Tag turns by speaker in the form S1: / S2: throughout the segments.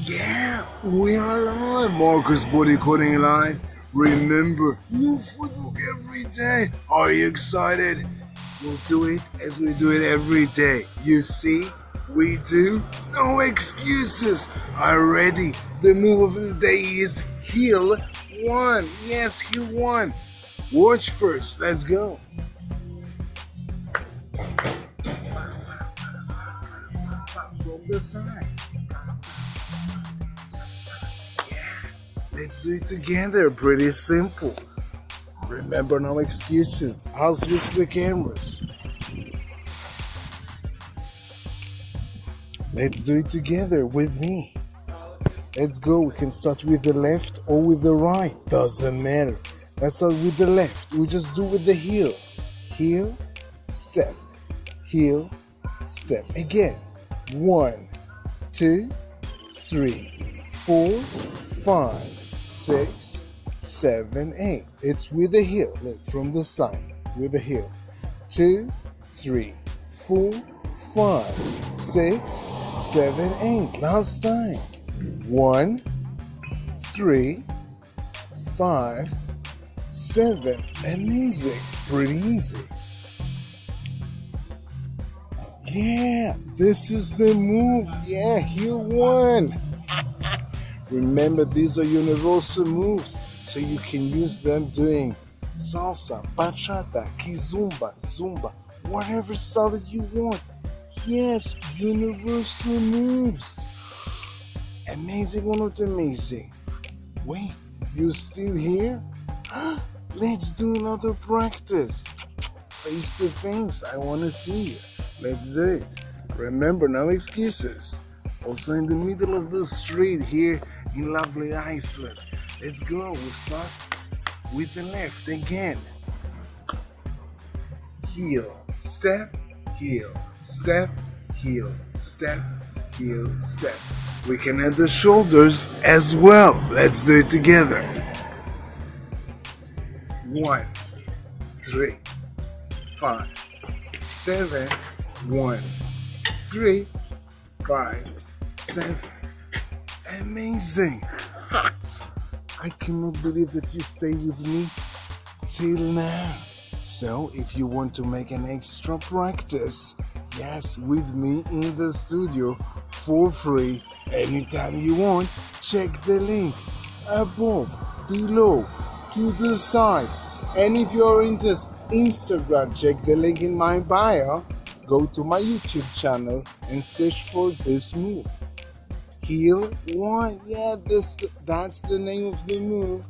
S1: Yeah, we are live, Marcus Body Coding Line. Remember, new footwork every day. Are you excited? We'll do it as we do it every day. You see, we do. No excuses. Are ready? The move of the day is heel one. Yes, heel one. Watch first. Let's go. From the side. Let's do it together. Pretty simple. Remember, no excuses. I'll switch the cameras. Let's do it together with me. Let's go. We can start with the left or with the right. Doesn't matter. Let's start with the left. We just do with the heel. Heel, step. Heel, step. Again. 1, 2, 3, 4, 5, 6, 7, 8. It's with the heel. Look, from the side. With the heel. 2, 3, 4, 5, 6, 7, 8. Last time. 1, 3, 5, 7. Amazing. Pretty easy. Yeah, this is the move. Yeah, heel one. Remember, these are universal moves, so you can use them doing salsa, bachata, kizomba, zumba, whatever style that you want. Yes, universal moves. Amazing or not amazing? Wait, you still here? Let's do another practice. Face to face, I want to see you. Let's do it. Remember, no excuses. Also in the middle of the street here in lovely Iceland. Let's go. We'll start with the left again. Heel, step, heel, step, heel, step, heel, step. We can add the shoulders as well. Let's do it together. 1, 3, 5, 7, 1, 3, 5, 7. Amazing. I cannot believe that you stayed with me till now. So if you want to make an extra practice, yes, with me in the studio for free anytime you want, check the link above, below, to the side. And if you're into Instagram, check the link in my bio. Go to my YouTube channel and search for this move. Heel one. Yeah, that's the name of the move.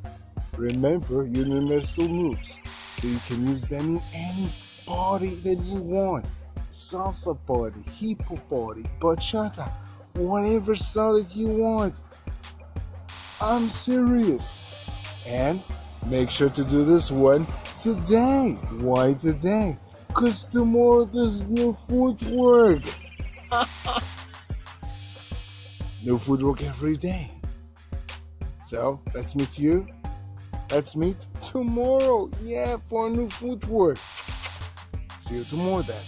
S1: Remember, universal moves, so you can use them in any party that you want. Salsa party, hip hop party, bachata, whatever style that you want. I'm serious. And make sure to do this one today. Why today? Because tomorrow there's no footwork. No footwork every day. So let's meet you. Let's meet tomorrow. Yeah, for new footwork. See you tomorrow then.